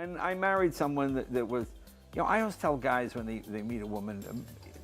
And I married someone that was, I always tell guys when they meet a woman,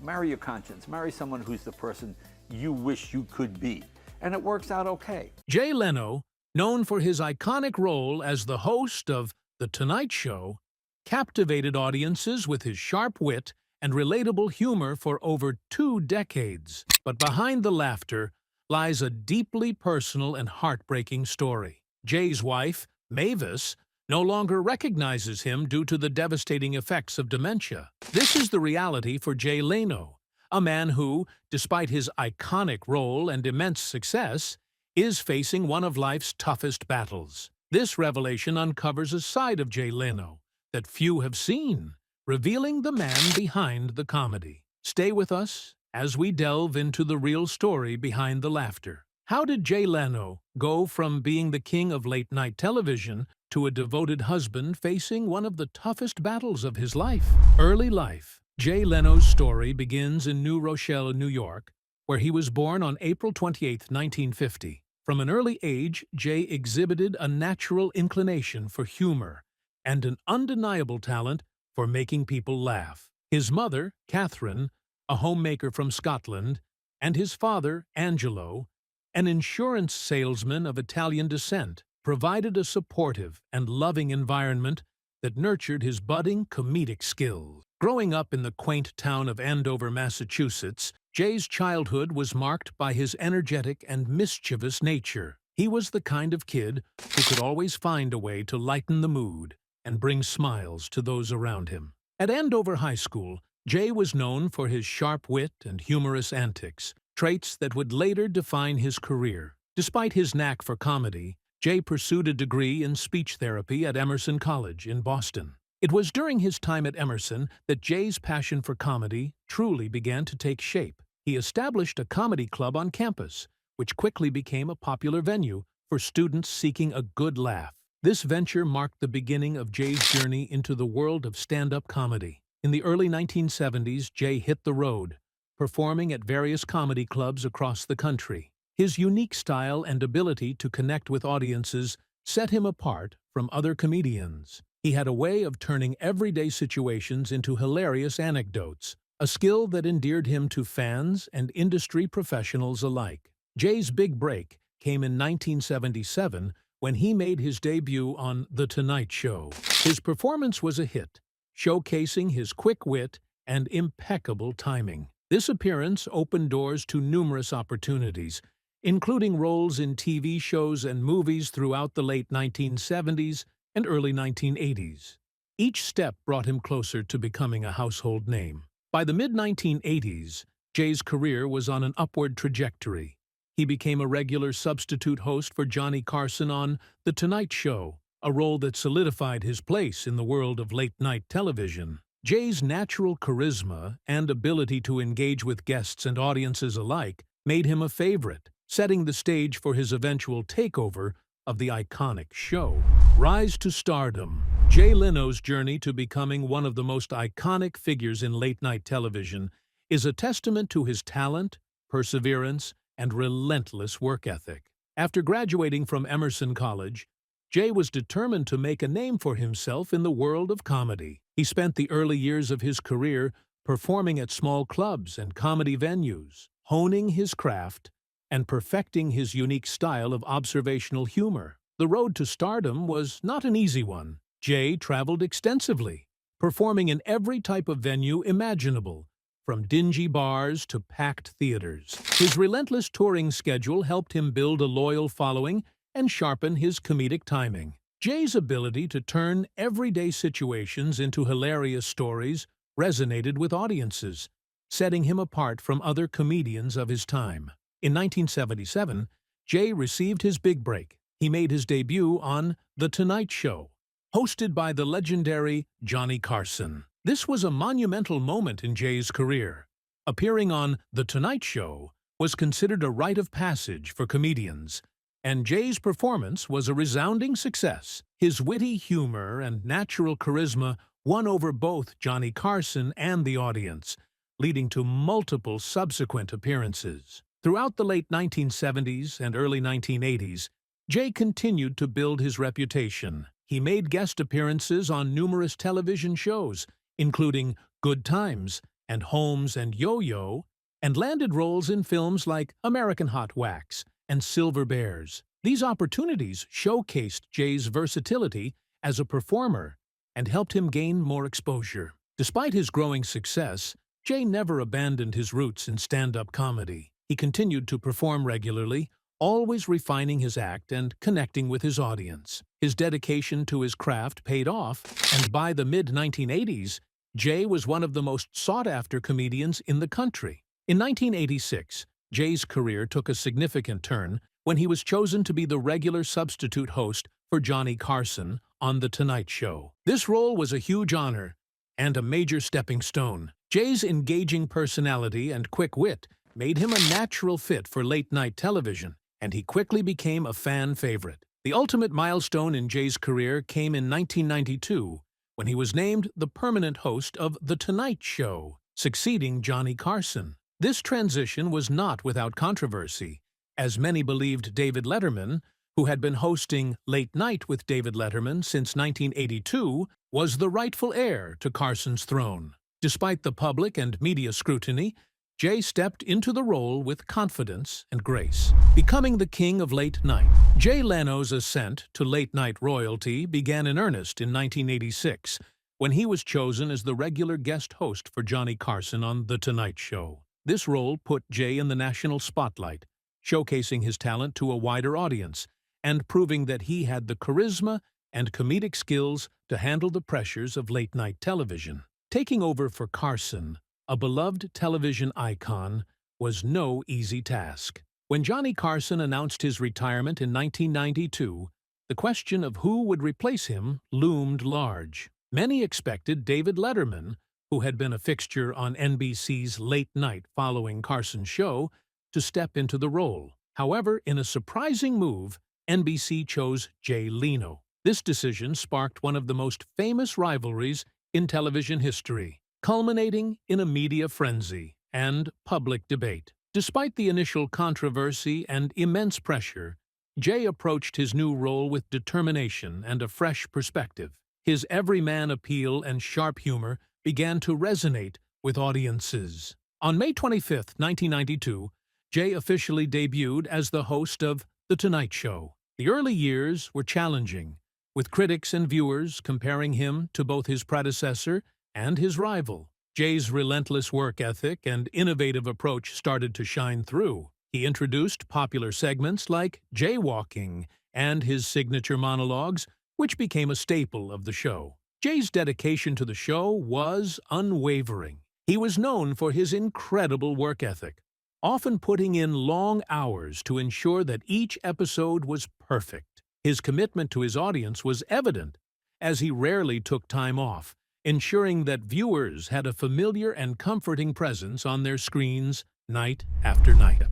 marry your conscience. Marry someone who's the person you wish you could be. And it works out okay. Jay Leno, known for his iconic role as the host of The Tonight Show, captivated audiences with his sharp wit and relatable humor for over 2 decades. But behind the laughter lies a deeply personal and heartbreaking story. Jay's wife, Mavis, no longer recognizes him due to the devastating effects of dementia. This is the reality for Jay Leno, a man who, despite his iconic role and immense success, is facing one of life's toughest battles. This revelation uncovers a side of Jay Leno that few have seen, revealing the man behind the comedy. Stay with us as we delve into the real story behind the laughter. How did Jay Leno go from being the king of late-night television to a devoted husband facing one of the toughest battles of his life? Early life. Jay Leno's story begins in New Rochelle, New York, where he was born on April 28, 1950. From an early age, Jay exhibited a natural inclination for humor and an undeniable talent for making people laugh. His mother, Catherine, a homemaker from Scotland, and his father, Angelo, an insurance salesman of Italian descent, provided a supportive and loving environment that nurtured his budding comedic skills. Growing up in the quaint town of Andover, Massachusetts, Jay's childhood was marked by his energetic and mischievous nature. He was the kind of kid who could always find a way to lighten the mood and bring smiles to those around him. At Andover High School, Jay was known for his sharp wit and humorous antics, traits that would later define his career. Despite his knack for comedy, Jay pursued a degree in speech therapy at Emerson College in Boston. It was during his time at Emerson that Jay's passion for comedy truly began to take shape. He established a comedy club on campus, which quickly became a popular venue for students seeking a good laugh. This venture marked the beginning of Jay's journey into the world of stand-up comedy. In the early 1970s, Jay hit the road, performing at various comedy clubs across the country. His unique style and ability to connect with audiences set him apart from other comedians. He had a way of turning everyday situations into hilarious anecdotes, a skill that endeared him to fans and industry professionals alike. Jay's big break came in 1977 when he made his debut on The Tonight Show. His performance was a hit, showcasing his quick wit and impeccable timing. This appearance opened doors to numerous opportunities, including roles in TV shows and movies throughout the late 1970s and early 1980s. Each step brought him closer to becoming a household name. By the mid-1980s, Jay's career was on an upward trajectory. He became a regular substitute host for Johnny Carson on The Tonight Show, a role that solidified his place in the world of late-night television. Jay's natural charisma and ability to engage with guests and audiences alike made him a favorite, setting the stage for his eventual takeover of the iconic show. Rise to stardom. Jay Leno's journey to becoming one of the most iconic figures in late-night television is a testament to his talent, perseverance, and relentless work ethic. After graduating from Emerson College, Jay was determined to make a name for himself in the world of comedy. He spent the early years of his career performing at small clubs and comedy venues, honing his craft and perfecting his unique style of observational humor. The road to stardom was not an easy one. Jay traveled extensively, performing in every type of venue imaginable, from dingy bars to packed theaters. His relentless touring schedule helped him build a loyal following and sharpen his comedic timing. Jay's ability to turn everyday situations into hilarious stories resonated with audiences, setting him apart from other comedians of his time. In 1977, Jay received his big break. He made his debut on The Tonight Show, hosted by the legendary Johnny Carson. This was a monumental moment in Jay's career. Appearing on The Tonight Show was considered a rite of passage for comedians, and Jay's performance was a resounding success. His witty humor and natural charisma won over both Johnny Carson and the audience, leading to multiple subsequent appearances. Throughout the late 1970s and early 1980s, Jay continued to build his reputation. he made guest appearances on numerous television shows, including Good Times and Holmes and Yo-Yo, and landed roles in films like American Hot Wax and Silver Bears. These opportunities showcased Jay's versatility as a performer and helped him gain more exposure. Despite his growing success, Jay never abandoned his roots in stand-up comedy. He continued to perform regularly, always refining his act and connecting with his audience. His dedication to his craft paid off, and by the mid-1980s, Jay was one of the most sought-after comedians in the country. In 1986, Jay's career took a significant turn when he was chosen to be the regular substitute host for Johnny Carson on The Tonight Show. This role was a huge honor and a major stepping stone. Jay's engaging personality and quick wit made him a natural fit for late-night television, and he quickly became a fan favorite. The ultimate milestone in Jay's career came in 1992, when he was named the permanent host of The Tonight Show, succeeding Johnny Carson. This transition was not without controversy, as many believed David Letterman, who had been hosting Late Night with David Letterman since 1982, was the rightful heir to Carson's throne. Despite the public and media scrutiny, Jay stepped into the role with confidence and grace, becoming the king of late night. Jay Leno's ascent to late-night royalty began in earnest in 1986, when he was chosen as the regular guest host for Johnny Carson on The Tonight Show. This role put Jay in the national spotlight, showcasing his talent to a wider audience and proving that he had the charisma and comedic skills to handle the pressures of late-night television. Taking over for Carson, a beloved television icon, was no easy task. When Johnny Carson announced his retirement in 1992, the question of who would replace him loomed large. Many expected David Letterman, who had been a fixture on NBC's Late Night following Carson's show, to step into the role. However, in a surprising move, NBC chose Jay Leno. This decision sparked one of the most famous rivalries in television history, culminating in a media frenzy and public debate. Despite the initial controversy and immense pressure, Jay approached his new role with determination and a fresh perspective. His everyman appeal and sharp humor began to resonate with audiences. On May 25, 1992, Jay officially debuted as the host of The Tonight Show. The early years were challenging, with critics and viewers comparing him to both his predecessor and his rival. Jay's relentless work ethic and innovative approach started to shine through. He introduced popular segments like jaywalking and his signature monologues, which became a staple of the show. Jay's dedication to the show was unwavering. He was known for his incredible work ethic, often putting in long hours to ensure that each episode was perfect. His commitment to his audience was evident, as he rarely took time off, ensuring that viewers had a familiar and comforting presence on their screens night after night.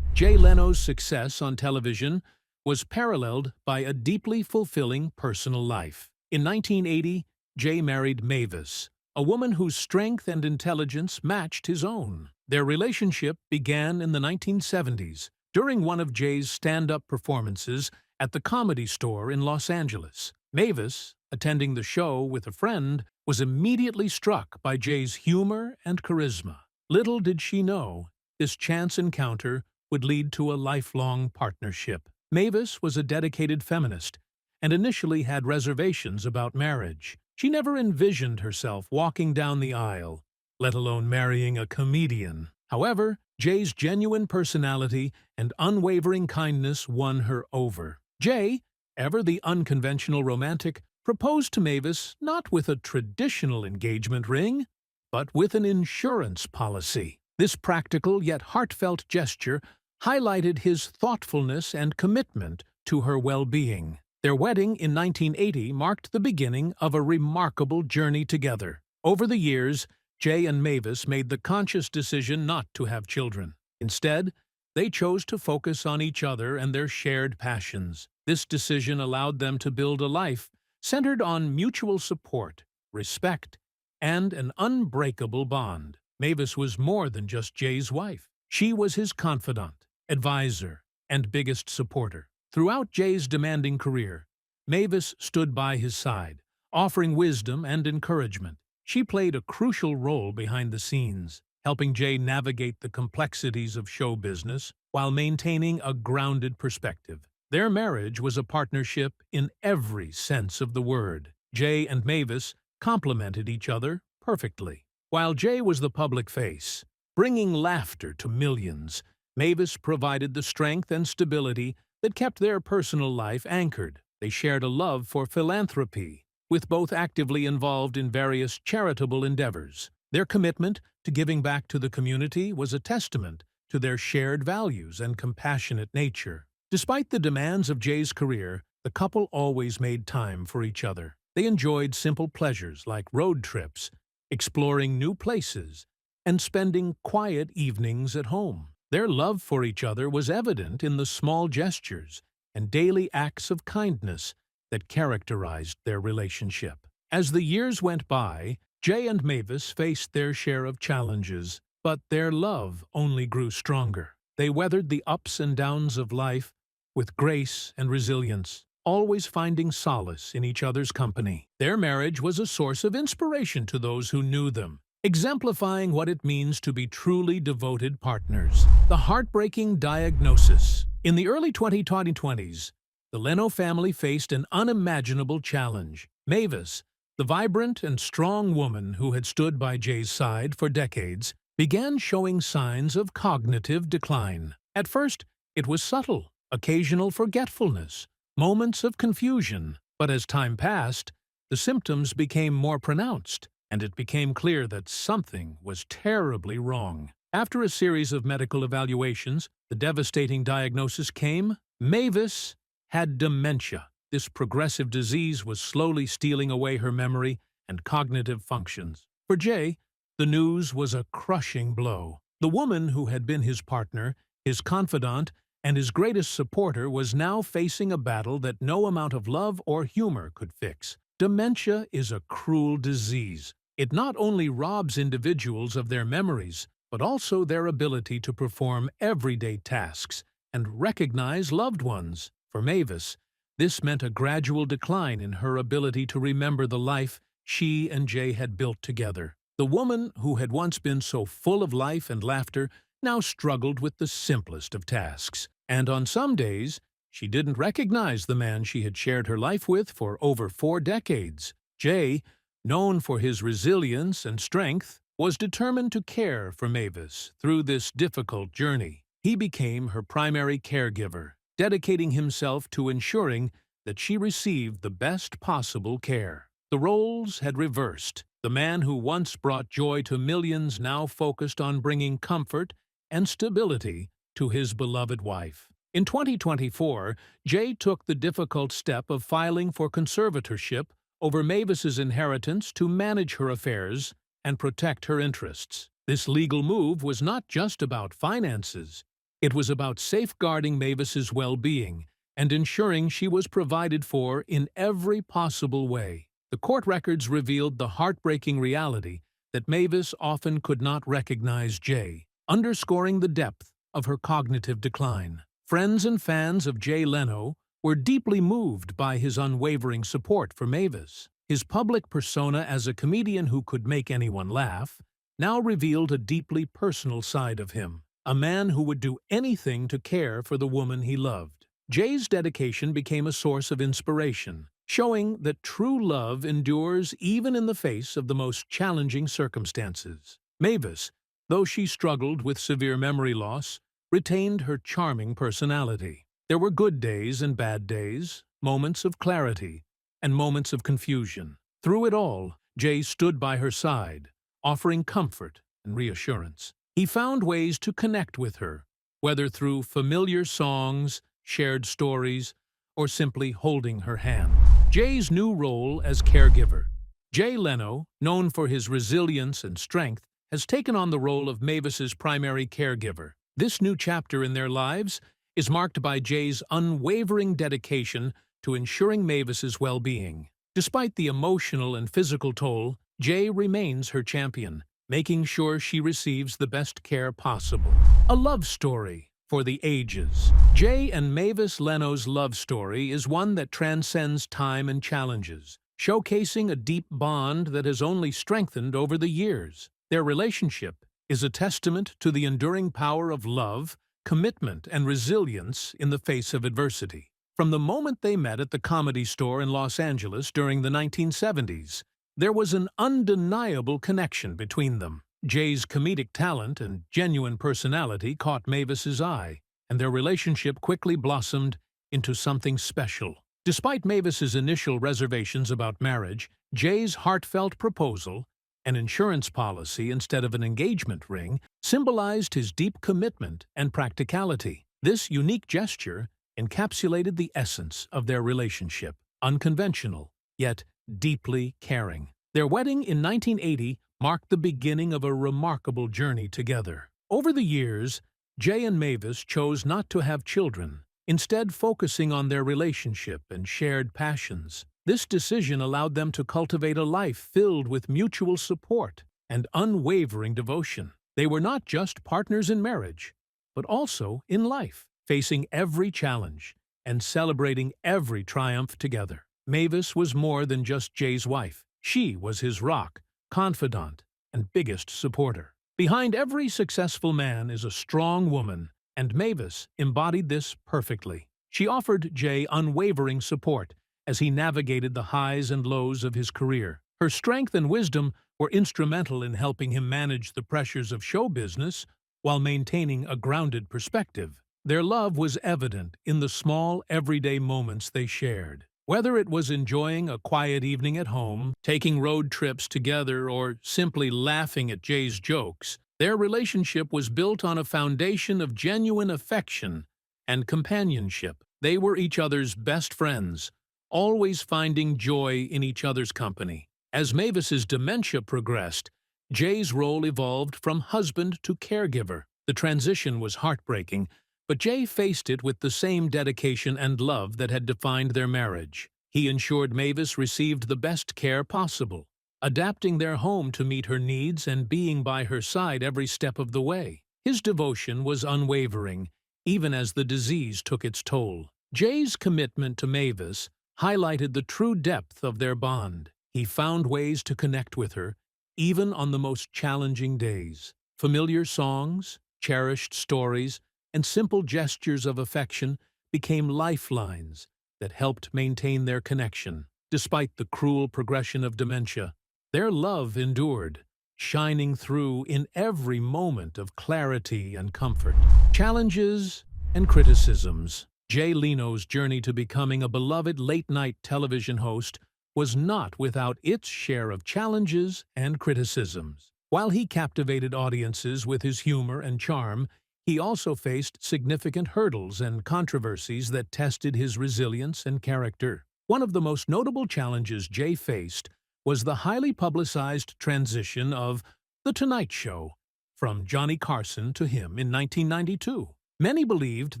Jay Leno's success on television was paralleled by a deeply fulfilling personal life. In 1980, Jay married Mavis, a woman whose strength and intelligence matched his own. Their relationship began in the 1970s, during one of Jay's stand-up performances at the Comedy Store in Los Angeles. Mavis, attending the show with a friend, was immediately struck by Jay's humor and charisma. Little did she know, this chance encounter would lead to a lifelong partnership. Mavis was a dedicated feminist and initially had reservations about marriage. She never envisioned herself walking down the aisle, let alone marrying a comedian. However, Jay's genuine personality and unwavering kindness won her over. Jay, ever the unconventional romantic, proposed to Mavis not with a traditional engagement ring, but with an insurance policy. This practical yet heartfelt gesture highlighted his thoughtfulness and commitment to her well-being. Their wedding in 1980 marked the beginning of a remarkable journey together. Over the years, Jay and Mavis made the conscious decision not to have children. Instead, they chose to focus on each other and their shared passions. This decision allowed them to build a life centered on mutual support, respect, and an unbreakable bond. Mavis was more than just Jay's wife. She was his confidant, advisor, and biggest supporter. Throughout Jay's demanding career, Mavis stood by his side, offering wisdom and encouragement. She played a crucial role behind the scenes, helping Jay navigate the complexities of show business while maintaining a grounded perspective. Their marriage was a partnership in every sense of the word. Jay and Mavis complemented each other perfectly. While Jay was the public face, bringing laughter to millions, Mavis provided the strength and stability that kept their personal life anchored. They shared a love for philanthropy, with both actively involved in various charitable endeavors. Their commitment to giving back to the community was a testament to their shared values and compassionate nature. Despite the demands of Jay's career, the couple always made time for each other. They enjoyed simple pleasures like road trips, exploring new places, and spending quiet evenings at home. Their love for each other was evident in the small gestures and daily acts of kindness that characterized their relationship. As the years went by, Jay and Mavis faced their share of challenges, but their love only grew stronger. They weathered the ups and downs of life with grace and resilience, always finding solace in each other's company. Their marriage was a source of inspiration to those who knew them, exemplifying what it means to be truly devoted partners. The heartbreaking diagnosis. In the early 2020s, the Leno family faced an unimaginable challenge. Mavis, the vibrant and strong woman who had stood by Jay's side for decades, began showing signs of cognitive decline. At first, it was subtle, occasional forgetfulness, moments of confusion, but as time passed, the symptoms became more pronounced, and it became clear that something was terribly wrong. After a series of medical evaluations, the devastating diagnosis came: Mavis had dementia. This progressive disease was slowly stealing away her memory and cognitive functions. For Jay, the news was a crushing blow. The woman who had been his partner, his confidant, and his greatest supporter was now facing a battle that no amount of love or humor could fix. Dementia is a cruel disease. It not only robs individuals of their memories, but also their ability to perform everyday tasks and recognize loved ones. For Mavis, this meant a gradual decline in her ability to remember the life she and Jay had built together. The woman who had once been so full of life and laughter now struggled with the simplest of tasks. And on some days, she didn't recognize the man she had shared her life with for over 4 decades. Jay, known for his resilience and strength, was determined to care for Mavis through this difficult journey. He became her primary caregiver, dedicating himself to ensuring that she received the best possible care. The roles had reversed. The man who once brought joy to millions now focused on bringing comfort and stability to his beloved wife. In 2024, Jay took the difficult step of filing for conservatorship over Mavis's inheritance to manage her affairs and protect her interests. This legal move was not just about finances. It was about safeguarding Mavis's well-being and ensuring she was provided for in every possible way. The court records revealed the heartbreaking reality that Mavis often could not recognize Jay, underscoring the depth of her cognitive decline. Friends and fans of Jay Leno were deeply moved by his unwavering support for Mavis. His public persona as a comedian who could make anyone laugh now revealed a deeply personal side of him, a man who would do anything to care for the woman he loved. Jay's dedication became a source of inspiration, showing that true love endures even in the face of the most challenging circumstances. Mavis, though she struggled with severe memory loss, retained her charming personality. There were good days and bad days, moments of clarity, and moments of confusion. Through it all, Jay stood by her side, offering comfort and reassurance. He found ways to connect with her, whether through familiar songs, shared stories, or simply holding her hand. Jay's new role as caregiver. Jay Leno, known for his resilience and strength, has taken on the role of Mavis's primary caregiver. This new chapter in their lives is marked by Jay's unwavering dedication to ensuring Mavis's well-being. Despite the emotional and physical toll, Jay remains her champion, making sure she receives the best care possible. A love story. for the ages. Jay and Mavis Leno's love story is one that transcends time and challenges, showcasing a deep bond that has only strengthened over the years. Their relationship is a testament to the enduring power of love, commitment, and resilience in the face of adversity. From the moment they met at the Comedy Store in Los Angeles during the 1970s, there was an undeniable connection between them. Jay's comedic talent and genuine personality caught Mavis's eye, and their relationship quickly blossomed into something special. Despite Mavis's initial reservations about marriage, Jay's heartfelt proposal, an insurance policy instead of an engagement ring, symbolized his deep commitment and practicality. This unique gesture encapsulated the essence of their relationship, unconventional, yet deeply caring. Their wedding in 1980 marked the beginning of a remarkable journey together. Over the years, Jay and Mavis chose not to have children, instead focusing on their relationship and shared passions. This decision allowed them to cultivate a life filled with mutual support and unwavering devotion. They were not just partners in marriage, but also in life, facing every challenge and celebrating every triumph together. Mavis was more than just Jay's wife. She was his rock, confidant, and biggest supporter. Behind every successful man is a strong woman, and Mavis embodied this perfectly. She offered Jay unwavering support as he navigated the highs and lows of his career. Her strength and wisdom were instrumental in helping him manage the pressures of show business while maintaining a grounded perspective. Their love was evident in the small, everyday moments they shared. Whether it was enjoying a quiet evening at home, taking road trips together, or simply laughing at Jay's jokes, their relationship was built on a foundation of genuine affection and companionship. They were each other's best friends, always finding joy in each other's company. As Mavis's dementia progressed, Jay's role evolved from husband to caregiver. The transition was heartbreaking, but Jay faced it with the same dedication and love that had defined their marriage. He ensured Mavis received the best care possible, adapting their home to meet her needs and being by her side every step of the way. His devotion was unwavering, even as the disease took its toll. Jay's commitment to Mavis highlighted the true depth of their bond. He found ways to connect with her, even on the most challenging days. Familiar songs, cherished stories, and simple gestures of affection became lifelines that helped maintain their connection. Despite the cruel progression of dementia, their love endured, shining through in every moment of clarity and comfort. Challenges and criticisms. Jay Leno's journey to becoming a beloved late-night television host was not without its share of challenges and criticisms. While he captivated audiences with his humor and charm, he also faced significant hurdles and controversies that tested his resilience and character. One of the most notable challenges Jay faced was the highly publicized transition of The Tonight Show from Johnny Carson to him in 1992. Many believed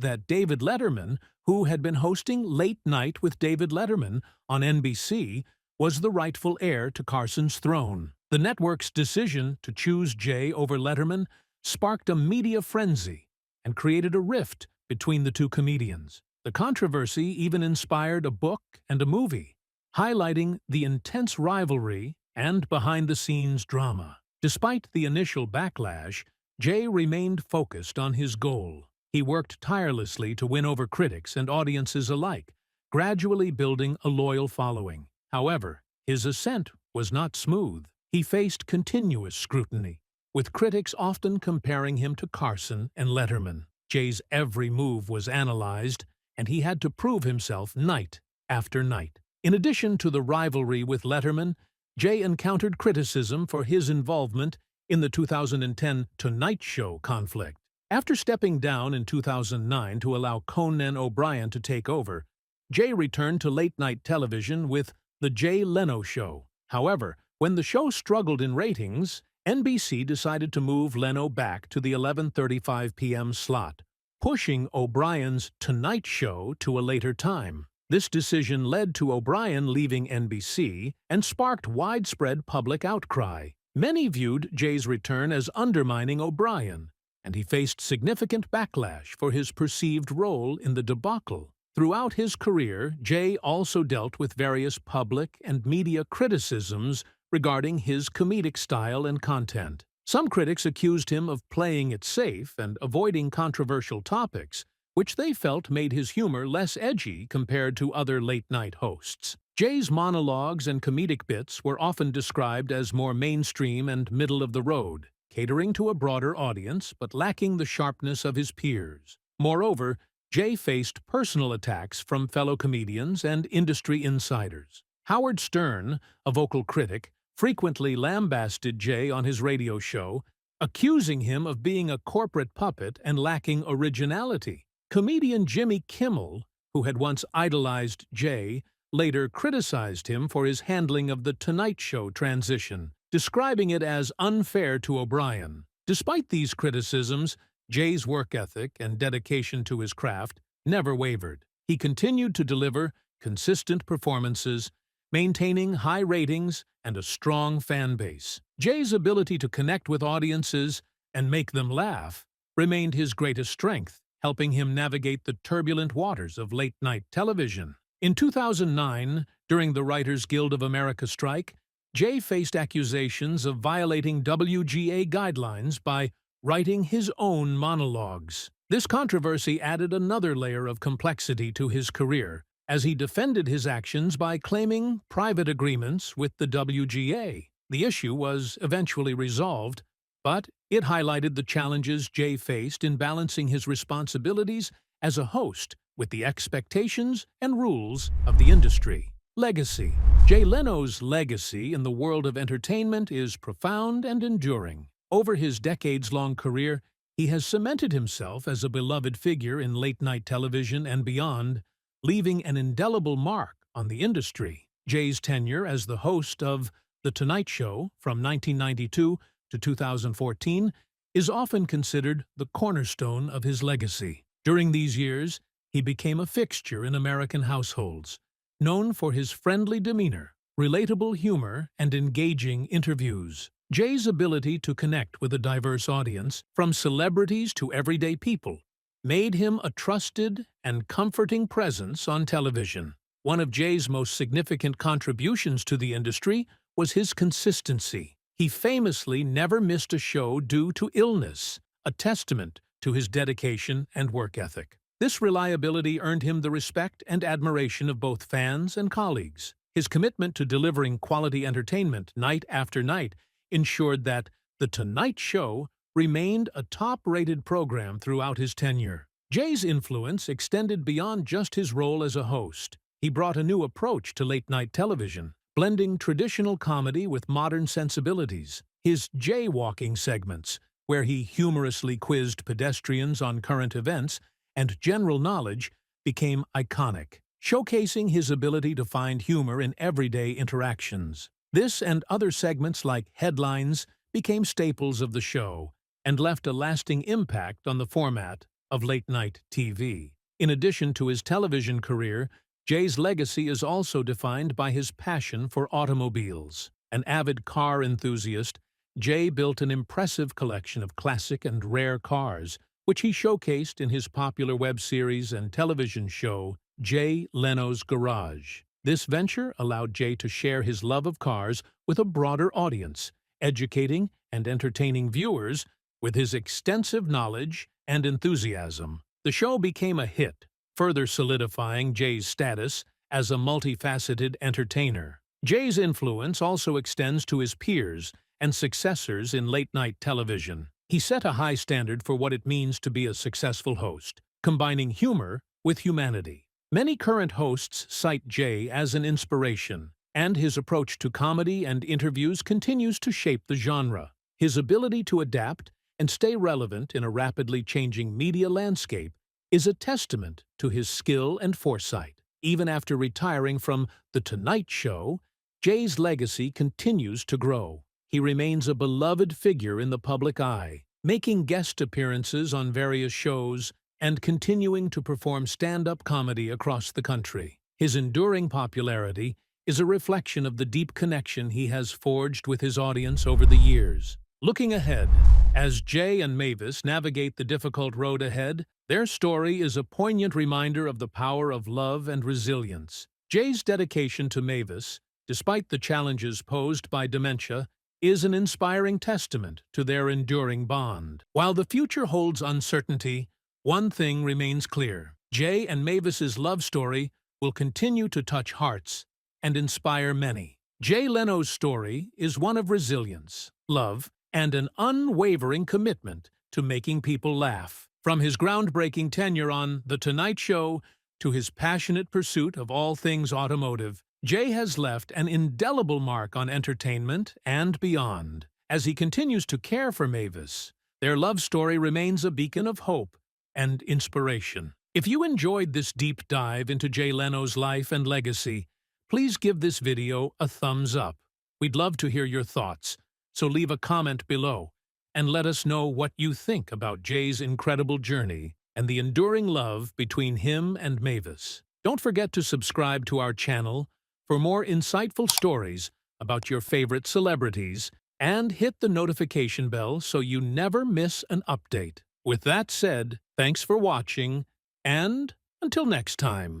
that David Letterman, who had been hosting Late Night with David Letterman on NBC, was the rightful heir to Carson's throne. The network's decision to choose Jay over Letterman sparked a media frenzy and created a rift between the two comedians. The controversy even inspired a book and a movie, highlighting the intense rivalry and behind-the-scenes drama. Despite the initial backlash, Jay remained focused on his goal. He worked tirelessly to win over critics and audiences alike, gradually building a loyal following. However, his ascent was not smooth. He faced continuous scrutiny, with critics often comparing him to Carson and Letterman. Jay's every move was analyzed, and he had to prove himself night after night. In addition to the rivalry with Letterman, Jay encountered criticism for his involvement in the 2010 Tonight Show conflict. After stepping down in 2009 to allow Conan O'Brien to take over, Jay returned to late-night television with The Jay Leno Show. However, when the show struggled in ratings, NBC decided to move Leno back to the 11:35 p.m. slot, pushing O'Brien's Tonight Show to a later time. This decision led to O'Brien leaving NBC and sparked widespread public outcry. Many viewed Jay's return as undermining O'Brien, and he faced significant backlash for his perceived role in the debacle. Throughout his career, Jay also dealt with various public and media criticisms regarding his comedic style and content. Some critics accused him of playing it safe and avoiding controversial topics, which they felt made his humor less edgy compared to other late-night hosts. Jay's monologues and comedic bits were often described as more mainstream and middle-of-the-road, catering to a broader audience but lacking the sharpness of his peers. Moreover, Jay faced personal attacks from fellow comedians and industry insiders. Howard Stern, a vocal critic, frequently lambasted Jay on his radio show, accusing him of being a corporate puppet and lacking originality. Comedian Jimmy Kimmel, who had once idolized Jay, later criticized him for his handling of the Tonight Show transition, describing it as unfair to O'Brien. Despite these criticisms, Jay's work ethic and dedication to his craft never wavered. He continued to deliver consistent performances, maintaining high ratings and a strong fan base. Jay's ability to connect with audiences and make them laugh remained his greatest strength, helping him navigate the turbulent waters of late-night television. In 2009, during the Writers Guild of America strike, Jay faced accusations of violating WGA guidelines by writing his own monologues. This controversy added another layer of complexity to his career, as he defended his actions by claiming private agreements with the WGA. The issue was eventually resolved, but it highlighted the challenges Jay faced in balancing his responsibilities as a host with the expectations and rules of the industry. Legacy. Jay Leno's legacy in the world of entertainment is profound and enduring. Over his decades-long career, he has cemented himself as a beloved figure in late-night television and beyond, leaving an indelible mark on the industry. Jay's tenure as the host of The Tonight Show from 1992 to 2014 is often considered the cornerstone of his legacy. During these years, he became a fixture in American households, known for his friendly demeanor, relatable humor, and engaging interviews. Jay's ability to connect with a diverse audience, from celebrities to everyday people, made him a trusted and comforting presence on television. One of Jay's most significant contributions to the industry was his consistency. He famously never missed a show due to illness, a testament to his dedication and work ethic. This reliability earned him the respect and admiration of both fans and colleagues. His commitment to delivering quality entertainment night after night ensured that The Tonight Show remained a top-rated program throughout his tenure. Jay's influence extended beyond just his role as a host. He brought a new approach to late-night television, blending traditional comedy with modern sensibilities. His jaywalking segments, where he humorously quizzed pedestrians on current events and general knowledge, became iconic, showcasing his ability to find humor in everyday interactions. This and other segments like Headlines became staples of the show and left a lasting impact on the format of late-night TV. In addition to his television career, Jay's legacy is also defined by his passion for automobiles. An avid car enthusiast, Jay built an impressive collection of classic and rare cars, which he showcased in his popular web series and television show, Jay Leno's Garage. This venture allowed Jay to share his love of cars with a broader audience, educating and entertaining viewers with his extensive knowledge and enthusiasm. The show became a hit, further solidifying Jay's status as a multifaceted entertainer. Jay's influence also extends to his peers and successors in late-night television. He set a high standard for what it means to be a successful host, combining humor with humanity. Many current hosts cite Jay as an inspiration, and his approach to comedy and interviews continues to shape the genre. His ability to adapt and stay relevant in a rapidly changing media landscape is a testament to his skill and foresight. Even after retiring from The Tonight Show, Jay's legacy continues to grow. He remains a beloved figure in the public eye, making guest appearances on various shows and continuing to perform stand-up comedy across the country. His enduring popularity is a reflection of the deep connection he has forged with his audience over the years. Looking ahead, as Jay and Mavis navigate the difficult road ahead, their story is a poignant reminder of the power of love and resilience. Jay's dedication to Mavis, despite the challenges posed by dementia, is an inspiring testament to their enduring bond. While the future holds uncertainty, one thing remains clear. Jay and Mavis's love story will continue to touch hearts and inspire many. Jay Leno's story is one of resilience, love, and an unwavering commitment to making people laugh. From his groundbreaking tenure on The Tonight Show to his passionate pursuit of all things automotive, Jay has left an indelible mark on entertainment and beyond. As he continues to care for Mavis, their love story remains a beacon of hope and inspiration. If you enjoyed this deep dive into Jay Leno's life and legacy, please give this video a thumbs up. We'd love to hear your thoughts, so leave a comment below and let us know what you think about Jay's incredible journey and the enduring love between him and Mavis. Don't forget to subscribe to our channel for more insightful stories about your favorite celebrities, and hit the notification bell so you never miss an update. With that said, thanks for watching, and until next time.